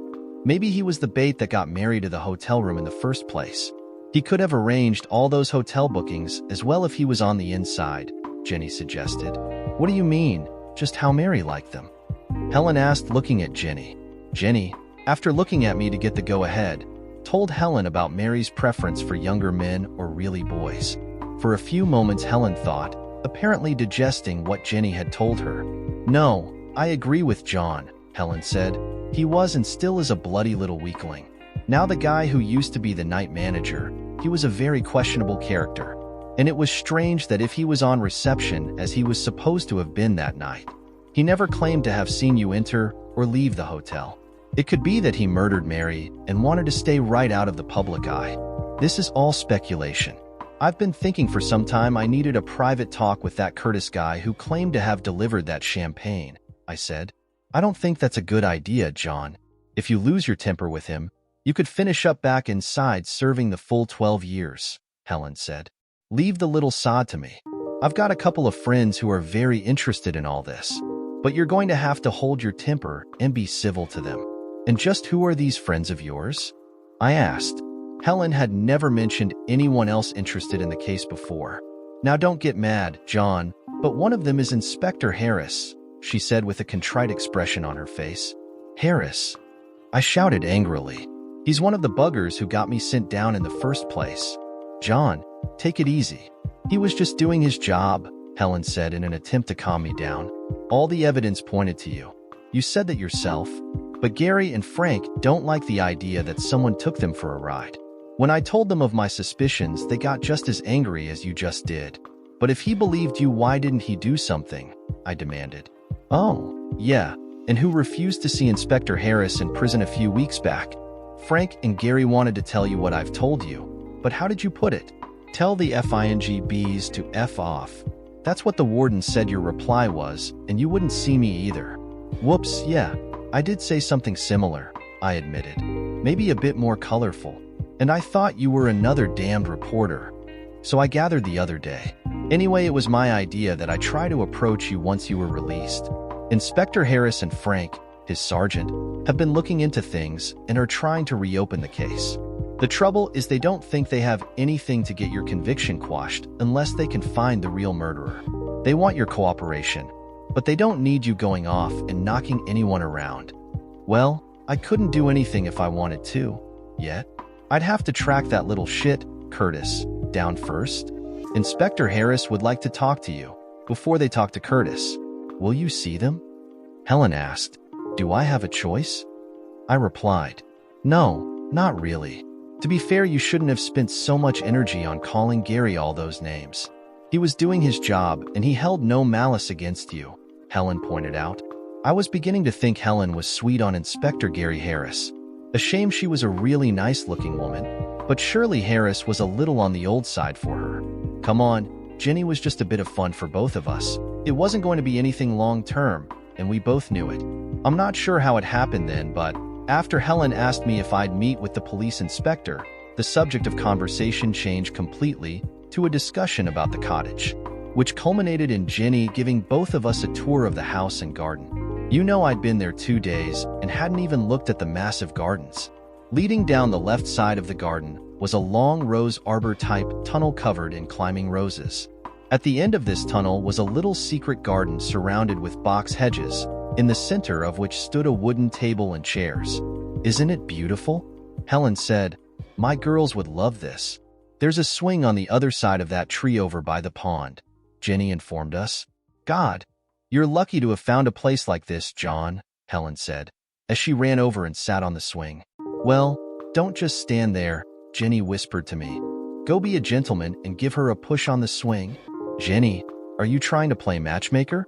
Maybe he was the bait that got Mary to the hotel room in the first place. He could have arranged all those hotel bookings as well if he was on the inside, Jenny suggested. What do you mean, just how Mary liked them? Helen asked, looking at Jenny. Jenny, after looking at me to get the go-ahead, told Helen about Mary's preference for younger men or really boys. For a few moments Helen thought, apparently digesting what Jenny had told her. No, I agree with John, Helen said. He was and still is a bloody little weakling. Now the guy who used to be the night manager, he was a very questionable character. And it was strange that if he was on reception as he was supposed to have been that night, he never claimed to have seen you enter or leave the hotel. It could be that he murdered Mary and wanted to stay right out of the public eye. This is all speculation. I've been thinking for some time I needed a private talk with that Curtis guy who claimed to have delivered that champagne, I said. I don't think that's a good idea, John. If you lose your temper with him, you could finish up back inside serving the full 12 years, Helen said. Leave the little sod to me. I've got a couple of friends who are very interested in all this, but you're going to have to hold your temper and be civil to them. And just who are these friends of yours? I asked. Helen had never mentioned anyone else interested in the case before. Now don't get mad, John, but one of them is Inspector Harris, she said with a contrite expression on her face. Harris? I shouted angrily. He's one of the buggers who got me sent down in the first place. John, take it easy. He was just doing his job, Helen said in an attempt to calm me down. All the evidence pointed to you. You said that yourself. But Gary and Frank don't like the idea that someone took them for a ride. When I told them of my suspicions, they got just as angry as you just did. But if he believed you, why didn't he do something? I demanded. Oh, yeah, and who refused to see Inspector Harris in prison a few weeks back? Frank and Gary wanted to tell you what I've told you. But how did you put it? Tell the FINGBs to F off. That's what the warden said your reply was, and you wouldn't see me either. Whoops, yeah. I did say something similar, I admitted. Maybe a bit more colorful. And I thought you were another damned reporter. So I gathered the other day. Anyway, it was my idea that I try to approach you once you were released. Inspector Harris and Frank, his sergeant, have been looking into things and are trying to reopen the case. The trouble is they don't think they have anything to get your conviction quashed unless they can find the real murderer. They want your cooperation. But they don't need you going off and knocking anyone around. Well, I couldn't do anything if I wanted to, yet. I'd have to track that little shit, Curtis, down first. Inspector Harris would like to talk to you before they talk to Curtis. Will you see them? Helen asked. Do I have a choice? I replied. No, not really. To be fair, you shouldn't have spent so much energy on calling Gary all those names. He was doing his job and he held no malice against you, Helen pointed out. I was beginning to think Helen was sweet on Inspector Gary Harris. A shame she was a really nice-looking woman, but surely Harris was a little on the old side for her. Come on, Jenny was just a bit of fun for both of us. It wasn't going to be anything long-term, and we both knew it. I'm not sure how it happened then, but after Helen asked me if I'd meet with the police inspector, the subject of conversation changed completely to a discussion about the cottage, which culminated in Jenny giving both of us a tour of the house and garden. You know, I'd been there 2 days and hadn't even looked at the massive gardens. Leading down the left side of the garden was a long rose arbor-type tunnel covered in climbing roses. At the end of this tunnel was a little secret garden surrounded with box hedges, in the center of which stood a wooden table and chairs. "Isn't it beautiful?" Helen said. "My girls would love this. There's a swing on the other side of that tree over by the pond," Jenny informed us. "God, you're lucky to have found a place like this, John," Helen said, as she ran over and sat on the swing. "Well, don't just stand there," Jenny whispered to me. "Go be a gentleman and give her a push on the swing." "Jenny, are you trying to play matchmaker?"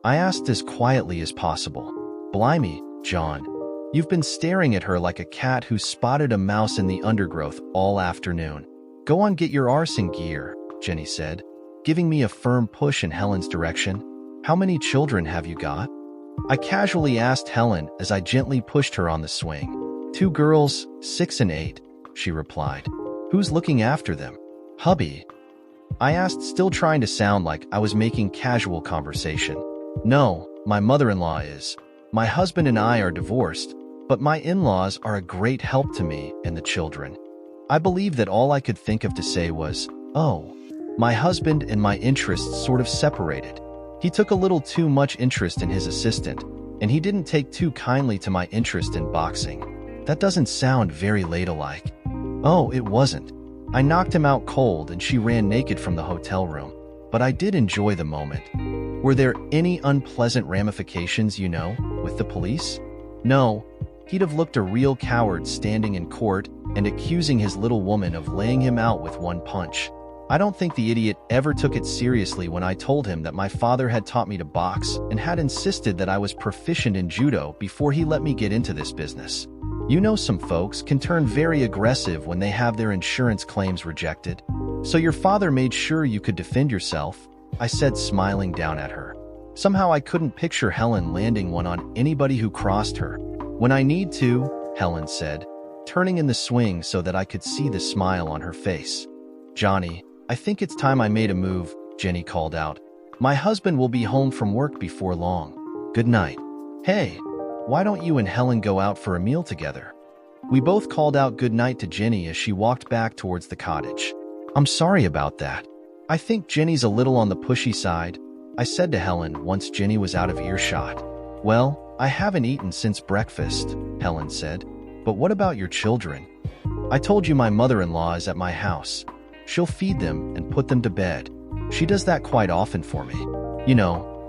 I asked as quietly as possible. "Blimey, John, you've been staring at her like a cat who spotted a mouse in the undergrowth all afternoon. Go on, get your arse in gear," Jenny said, giving me a firm push in Helen's direction. "How many children have you got?" I casually asked Helen as I gently pushed her on the swing. "2 girls, 6 and 8, she replied. "Who's looking after them?" "Hubby," I asked, still trying to sound like I was making casual conversation. "No, my mother-in-law is. My husband and I are divorced, but my in-laws are a great help to me and the children." I believe that all I could think of to say was, "Oh." My husband and my interests sort of separated. He took a little too much interest in his assistant, and he didn't take too kindly to my interest in boxing. That doesn't sound very ladylike. Oh, it wasn't. I knocked him out cold and she ran naked from the hotel room, but I did enjoy the moment. Were there any unpleasant ramifications, with the police? No. He'd have looked a real coward standing in court and accusing his little woman of laying him out with one punch. I don't think the idiot ever took it seriously when I told him that my father had taught me to box and had insisted that I was proficient in judo before he let me get into this business. Some folks can turn very aggressive when they have their insurance claims rejected. "So your father made sure you could defend yourself," I said, smiling down at her. Somehow I couldn't picture Helen landing one on anybody who crossed her. "When I need to," Helen said, turning in the swing so that I could see the smile on her face. "Johnny, I think it's time I made a move," Jenny called out. "My husband will be home from work before long. Good night." "Hey, why don't you and Helen go out for a meal together?" We both called out good night to Jenny as she walked back towards the cottage. "I'm sorry about that. I think Jenny's a little on the pushy side," I said to Helen once Jenny was out of earshot. "Well, I haven't eaten since breakfast," Helen said. "But what about your children?" "I told you my mother-in-law is at my house. She'll feed them and put them to bed. She does that quite often for me.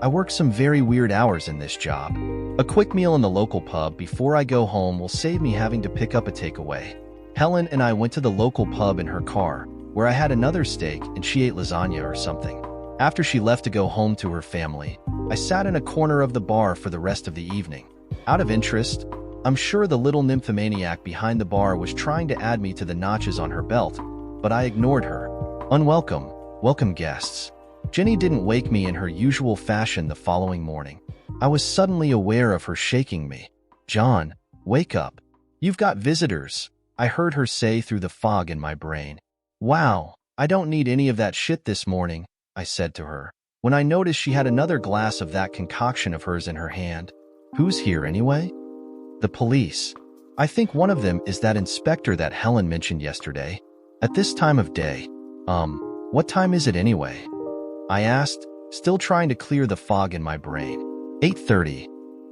I work some very weird hours in this job. A quick meal in the local pub before I go home will save me having to pick up a takeaway." Helen and I went to the local pub in her car, where I had another steak and she ate lasagna or something. After she left to go home to her family, I sat in a corner of the bar for the rest of the evening. Out of interest, I'm sure the little nymphomaniac behind the bar was trying to add me to the notches on her belt, but I ignored her. Unwelcome, welcome guests. Jenny didn't wake me in her usual fashion the following morning. I was suddenly aware of her shaking me. "John, wake up. You've got visitors," I heard her say through the fog in my brain. "Wow, I don't need any of that shit this morning," I said to her, when I noticed she had another glass of that concoction of hers in her hand. "Who's here anyway?" "The police. I think one of them is that inspector that Helen mentioned yesterday. At this time of day. What time is it anyway?" I asked, still trying to clear the fog in my brain. 8:30,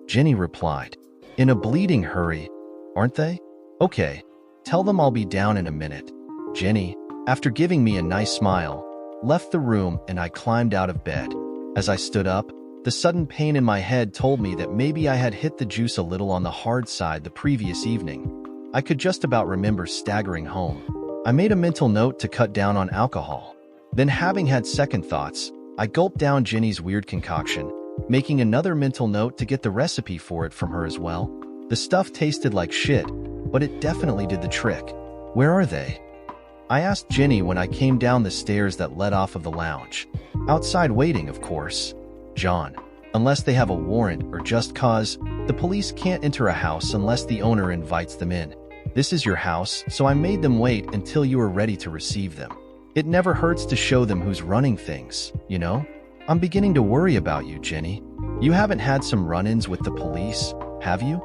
Jenny replied. "In a bleeding hurry, aren't they? Okay, tell them I'll be down in a minute." Jenny, after giving me a nice smile, left the room and I climbed out of bed. As I stood up, the sudden pain in my head told me that maybe I had hit the juice a little on the hard side the previous evening. I could just about remember staggering home. I made a mental note to cut down on alcohol. Then, having had second thoughts, I gulped down Jenny's weird concoction making another mental note to get the recipe for it from her as well. The stuff tasted like shit, but it definitely did the trick. Where are they? I asked Jenny when I came down the stairs that led off of the lounge. Outside waiting, of course. John, unless they have a warrant or just cause, the police can't enter a house unless the owner invites them in. This is your house, so I made them wait until you were ready to receive them. It never hurts to show them who's running things, you know? I'm beginning to worry about you, Jenny. You haven't had some run-ins with the police, have you?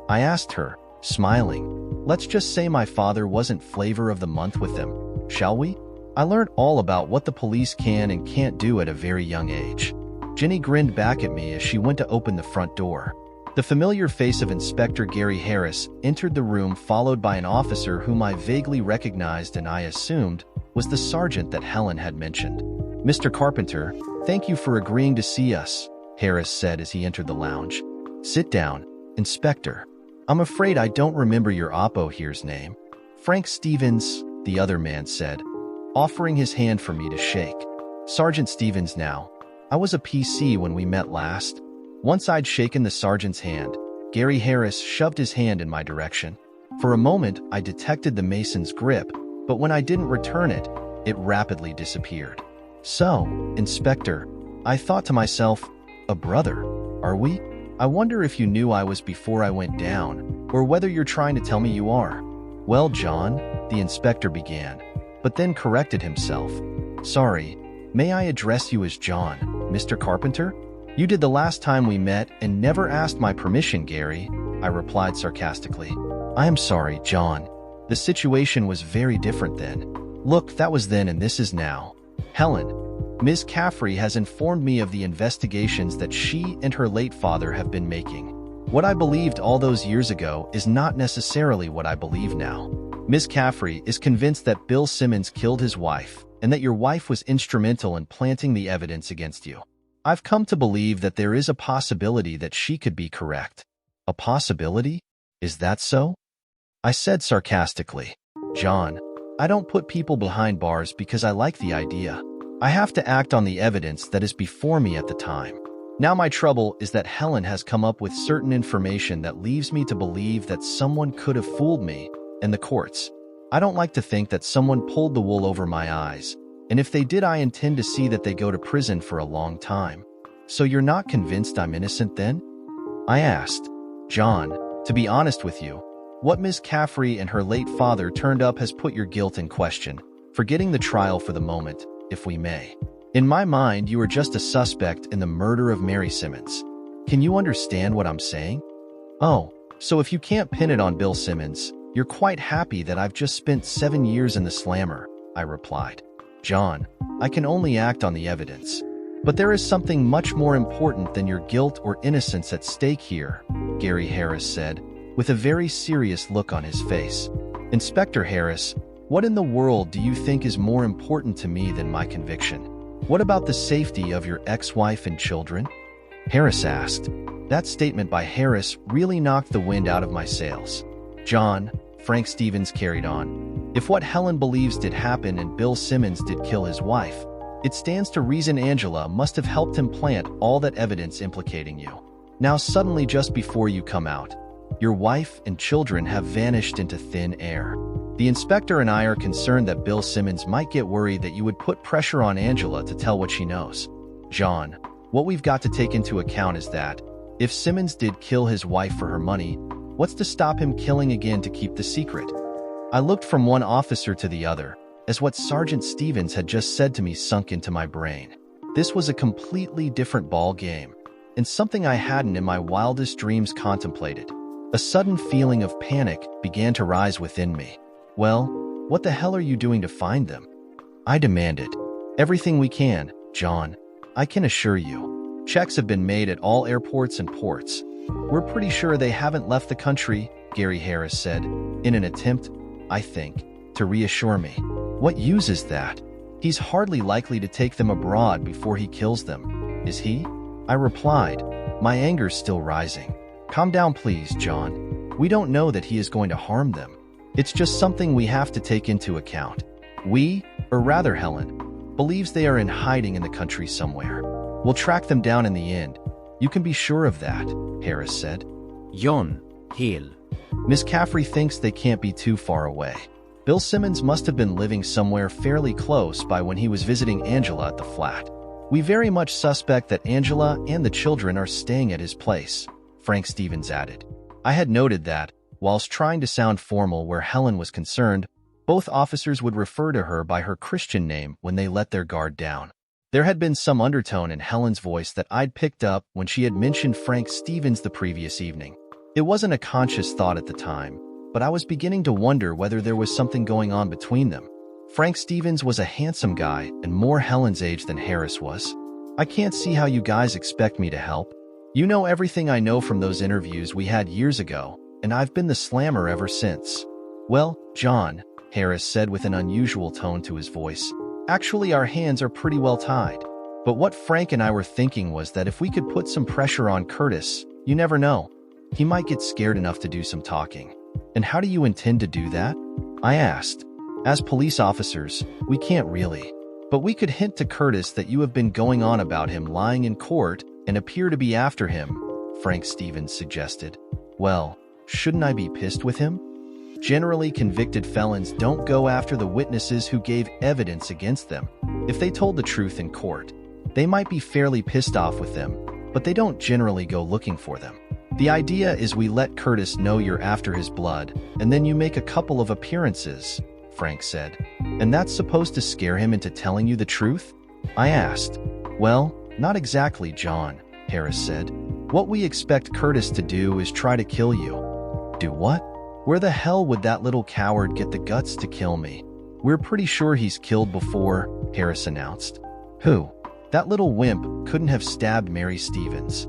I asked her, smiling. Let's just say my father wasn't flavor of the month with them, shall we? I learned all about what the police can and can't do at a very young age. Jenny grinned back at me as she went to open the front door. The familiar face of Inspector Gary Harris entered the room, followed by an officer whom I vaguely recognized and I assumed was the sergeant that Helen had mentioned. Mr. Carpenter, thank you for agreeing to see us, Harris said as he entered the lounge. Sit down, Inspector. I'm afraid I don't remember your oppo here's name. Frank Stevens, the other man said, offering his hand for me to shake. Sergeant Stevens now. I was a PC when we met last. Once I'd shaken the sergeant's hand, Gary Harris shoved his hand in my direction. For a moment, I detected the Mason's grip, but when I didn't return it, it rapidly disappeared. So, Inspector, I thought to myself, a brother, are we? I wonder if you knew I was before I went down, or whether you're trying to tell me you are. Well, John, the inspector began, but then corrected himself. Sorry, may I address you as John, Mr. Carpenter? You did the last time we met and never asked my permission, Gary, I replied sarcastically. I am sorry, John. The situation was very different then. Look, that was then and this is now. Helen, Ms. Caffrey has informed me of the investigations that she and her late father have been making. What I believed all those years ago is not necessarily what I believe now. Ms. Caffrey is convinced that Bill Simmons killed his wife and that your wife was instrumental in planting the evidence against you. I've come to believe that there is a possibility that she could be correct. A possibility? Is that so? I said sarcastically. John, I don't put people behind bars because I like the idea. I have to act on the evidence that is before me at the time. Now my trouble is that Helen has come up with certain information that leaves me to believe that someone could have fooled me and the courts. I don't like to think that someone pulled the wool over my eyes, and if they did, I intend to see that they go to prison for a long time. So you're not convinced I'm innocent then? I asked. John, to be honest with you, what Ms. Caffrey and her late father turned up has put your guilt in question, forgetting the trial for the moment, if we may. In my mind, you are just a suspect in the murder of Mary Simmons. Can you understand what I'm saying? Oh, so if you can't pin it on Bill Simmons, you're quite happy that I've just spent 7 years in the slammer, I replied. John, I can only act on the evidence. But there is something much more important than your guilt or innocence at stake here, Gary Harris said, with a very serious look on his face. Inspector Harris, what in the world do you think is more important to me than my conviction? What about the safety of your ex-wife and children? Harris asked. That statement by Harris really knocked the wind out of my sails. John, Frank Stevens carried on. If what Helen believes did happen and Bill Simmons did kill his wife, it stands to reason Angela must have helped him plant all that evidence implicating you. Now suddenly just before you come out, your wife and children have vanished into thin air. The inspector and I are concerned that Bill Simmons might get worried that you would put pressure on Angela to tell what she knows. John, what we've got to take into account is that, if Simmons did kill his wife for her money, what's to stop him killing again to keep the secret? I looked from one officer to the other, as what Sergeant Stevens had just said to me sunk into my brain. This was a completely different ball game, and something I hadn't in my wildest dreams contemplated. A sudden feeling of panic began to rise within me. Well, what the hell are you doing to find them? I demanded. Everything we can, John. I can assure you. Checks have been made at all airports and ports. We're pretty sure they haven't left the country, Gary Harris said, in an attempt, I think, to reassure me. What use is that? He's hardly likely to take them abroad before he kills them, is he? I replied, my anger still rising. Calm down please, John. We don't know that he is going to harm them. It's just something we have to take into account. We, or rather Helen, believes they are in hiding in the country somewhere. We'll track them down in the end, You can be sure of that, Harris said. John Hill. Miss Caffrey thinks they can't be too far away. Bill Simmons must have been living somewhere fairly close by when he was visiting Angela at the flat. We very much suspect that Angela and the children are staying at his place, Frank Stevens added. I had noted that, whilst trying to sound formal where Helen was concerned, both officers would refer to her by her Christian name when they let their guard down. There had been some undertone in Helen's voice that I'd picked up when she had mentioned Frank Stevens the previous evening. It wasn't a conscious thought at the time, but I was beginning to wonder whether there was something going on between them. Frank Stevens was a handsome guy and more Helen's age than Harris was. I can't see how you guys expect me to help. You know everything I know from those interviews we had years ago, and I've been the slammer ever since. Well, John, Harris said with an unusual tone to his voice, actually our hands are pretty well tied. But what Frank and I were thinking was that if we could put some pressure on Curtis, you never know. He might get scared enough to do some talking. And how do you intend to do that? I asked. As police officers, we can't really. But we could hint to Curtis that you have been going on about him lying in court and appear to be after him, Frank Stevens suggested. Well, shouldn't I be pissed with him? Generally, convicted felons don't go after the witnesses who gave evidence against them. If they told the truth in court, they might be fairly pissed off with them, but they don't generally go looking for them. The idea is we let Curtis know you're after his blood, and then you make a couple of appearances, Frank said. And that's supposed to scare him into telling you the truth? I asked. Well, not exactly, John, Harris said. What we expect Curtis to do is try to kill you. Do what? Where the hell would that little coward get the guts to kill me? We're pretty sure he's killed before, Harris announced. Who? That little wimp couldn't have stabbed Mary Stevens.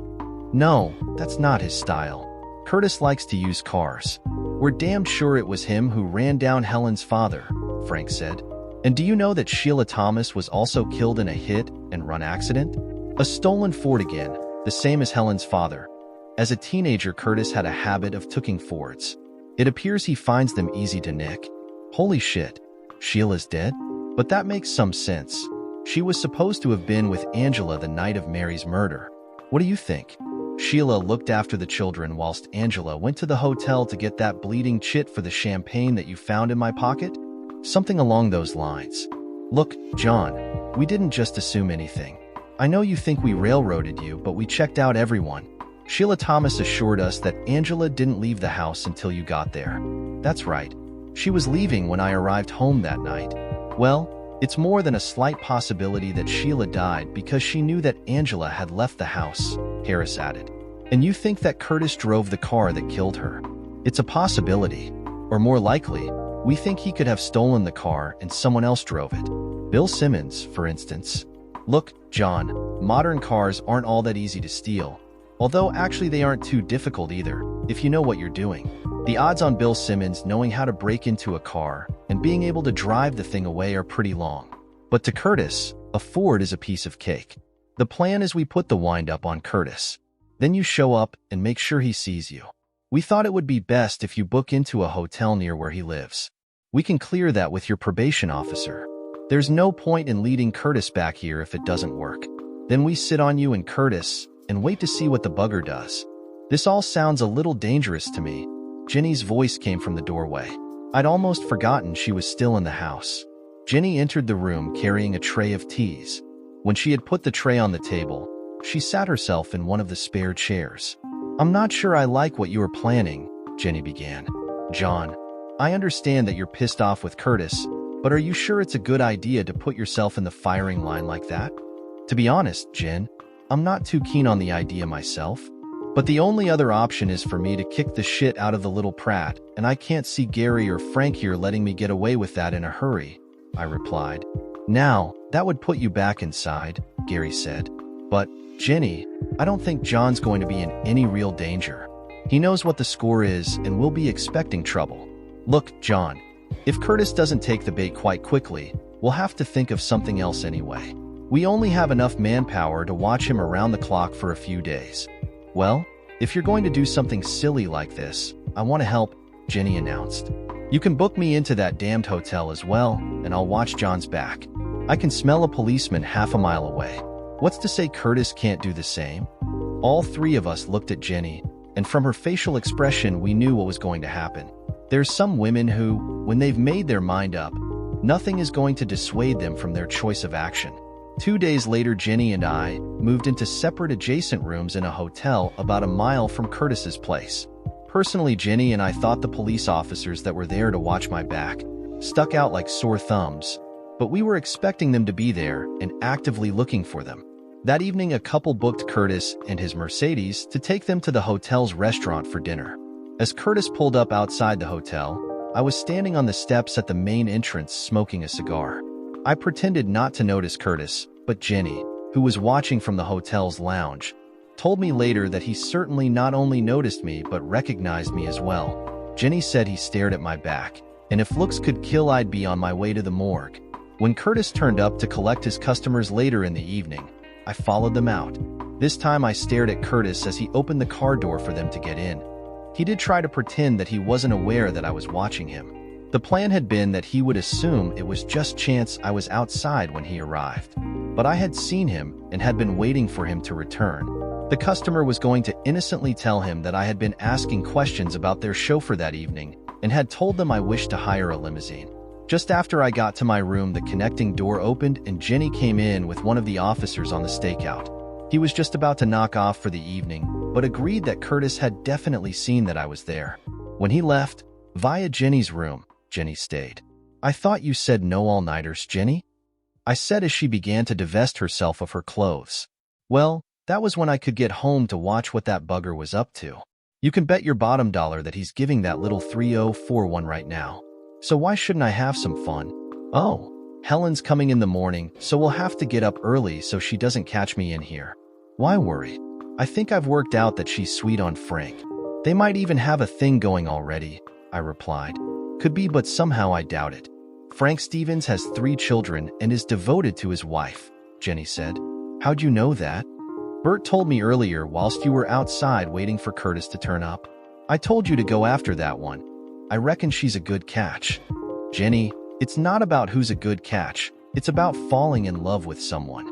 No, that's not his style. Curtis likes to use cars. We're damn sure it was him who ran down Helen's father, Frank said. And do you know that Sheila Thomas was also killed in a hit-and-run accident? A stolen Ford again, the same as Helen's father. As a teenager, Curtis had a habit of taking Fords. It appears he finds them easy to nick. Holy shit, Sheila's dead? But that makes some sense. She was supposed to have been with Angela the night of Mary's murder. What do you think? Sheila looked after the children whilst Angela went to the hotel to get that bleeding chit for the champagne that you found in my pocket? Something along those lines. Look, John, we didn't just assume anything. I know you think we railroaded you, but we checked out everyone. Sheila Thomas assured us that Angela didn't leave the house until you got there. That's right. She was leaving when I arrived home that night. Well, it's more than a slight possibility that Sheila died because she knew that Angela had left the house, Harris added. And you think that Curtis drove the car that killed her? It's a possibility. Or more likely, we think he could have stolen the car and someone else drove it. Bill Simmons, for instance. Look, John, modern cars aren't all that easy to steal. Although actually they aren't too difficult either, if you know what you're doing. The odds on Bill Simmons knowing how to break into a car and being able to drive the thing away are pretty long. But to Curtis, a Ford is a piece of cake. The plan is we put the wind-up on Curtis. Then you show up and make sure he sees you. We thought it would be best if you book into a hotel near where he lives. We can clear that with your probation officer. There's no point in leading Curtis back here if it doesn't work. Then we sit on you and Curtis and wait to see what the bugger does. This all sounds a little dangerous to me. Jenny's voice came from the doorway. I'd almost forgotten she was still in the house. Jenny entered the room carrying a tray of teas. When she had put the tray on the table, she sat herself in one of the spare chairs. I'm not sure I like what you are planning, Jenny began. John, I understand that you're pissed off with Curtis, but are you sure it's a good idea to put yourself in the firing line like that? To be honest, Jen, I'm not too keen on the idea myself, but the only other option is for me to kick the shit out of the little prat, and I can't see Gary or Frank here letting me get away with that in a hurry, I replied. Now, that would put you back inside, Gary said. But, Jenny, I don't think John's going to be in any real danger. He knows what the score is and will be expecting trouble. Look, John, if Curtis doesn't take the bait quite quickly, we'll have to think of something else anyway. We only have enough manpower to watch him around the clock for a few days. Well, if you're going to do something silly like this, I want to help, Jenny announced. You can book me into that damned hotel as well, and I'll watch John's back. I can smell a policeman half a mile away. What's to say Curtis can't do the same? All three of us looked at Jenny, and from her facial expression we knew what was going to happen. There's some women who, when they've made their mind up, nothing is going to dissuade them from their choice of action. 2 days later, Jenny and I moved into separate adjacent rooms in a hotel about a mile from Curtis's place. Personally, Jenny and I thought the police officers that were there to watch my back stuck out like sore thumbs, but we were expecting them to be there and actively looking for them. That evening, a couple booked Curtis and his Mercedes to take them to the hotel's restaurant for dinner. As Curtis pulled up outside the hotel, I was standing on the steps at the main entrance smoking a cigar. I pretended not to notice Curtis, but Jenny, who was watching from the hotel's lounge, told me later that he certainly not only noticed me but recognized me as well. Jenny said he stared at my back, and if looks could kill, I'd be on my way to the morgue. When Curtis turned up to collect his customers later in the evening, I followed them out. This time I stared at Curtis as he opened the car door for them to get in. He did try to pretend that he wasn't aware that I was watching him. The plan had been that he would assume it was just chance I was outside when he arrived. But I had seen him and had been waiting for him to return. The customer was going to innocently tell him that I had been asking questions about their chauffeur that evening and had told them I wished to hire a limousine. Just after I got to my room, the connecting door opened and Jenny came in with one of the officers on the stakeout. He was just about to knock off for the evening, but agreed that Curtis had definitely seen that I was there. When he left, via Jenny's room, Jenny stayed. "I thought you said no all-nighters, Jenny?" I said as she began to divest herself of her clothes. "Well, that was when I could get home to watch what that bugger was up to. You can bet your bottom dollar that he's giving that little 3041 right now. So why shouldn't I have some fun? Oh, Helen's coming in the morning, so we'll have to get up early so she doesn't catch me in here. Why worry? I think I've worked out that she's sweet on Frank. They might even have a thing going already," I replied. "Could be, but somehow I doubt it. Frank Stevens has 3 children and is devoted to his wife," Jenny said. "How'd you know that?" "Bert told me earlier whilst you were outside waiting for Curtis to turn up. I told you to go after that one. I reckon she's a good catch." "Jenny, it's not about who's a good catch. It's about falling in love with someone."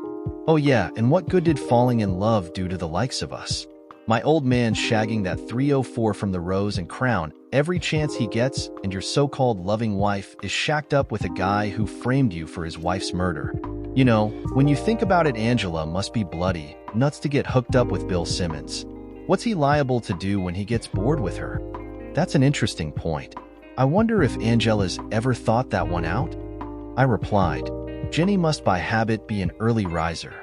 "Oh yeah, and what good did falling in love do to the likes of us? My old man shagging that 304 from the Rose and Crown every chance he gets, and your so-called loving wife is shacked up with a guy who framed you for his wife's murder. You know, when you think about it, Angela must be bloody nuts to get hooked up with Bill Simmons. What's he liable to do when he gets bored with her?" "That's an interesting point. I wonder if Angela's ever thought that one out?" I replied. Jenny must by habit be an early riser.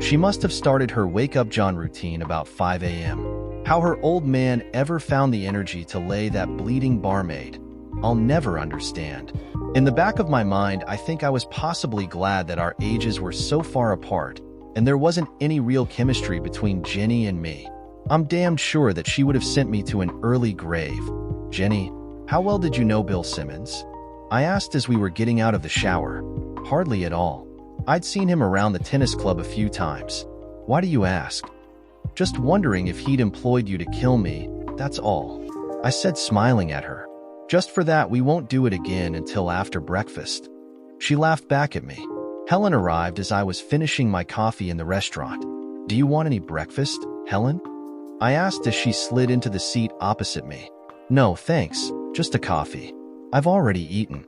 She must have started her wake-up John routine about 5 a.m. How her old man ever found the energy to lay that bleeding barmaid, I'll never understand. In the back of my mind, I think I was possibly glad that our ages were so far apart and there wasn't any real chemistry between Jenny and me. I'm damned sure that she would have sent me to an early grave. "Jenny, how well did you know Bill Simmons?" I asked as we were getting out of the shower. "Hardly at all. I'd seen him around the tennis club a few times." "Why do you ask?" "Just wondering if he'd employed you to kill me, that's all," I said, smiling at her. "Just for that, we won't do it again until after breakfast." She laughed back at me. Helen arrived as I was finishing my coffee in the restaurant. "Do you want any breakfast, Helen?" I asked as she slid into the seat opposite me. "No, thanks, just a coffee. I've already eaten."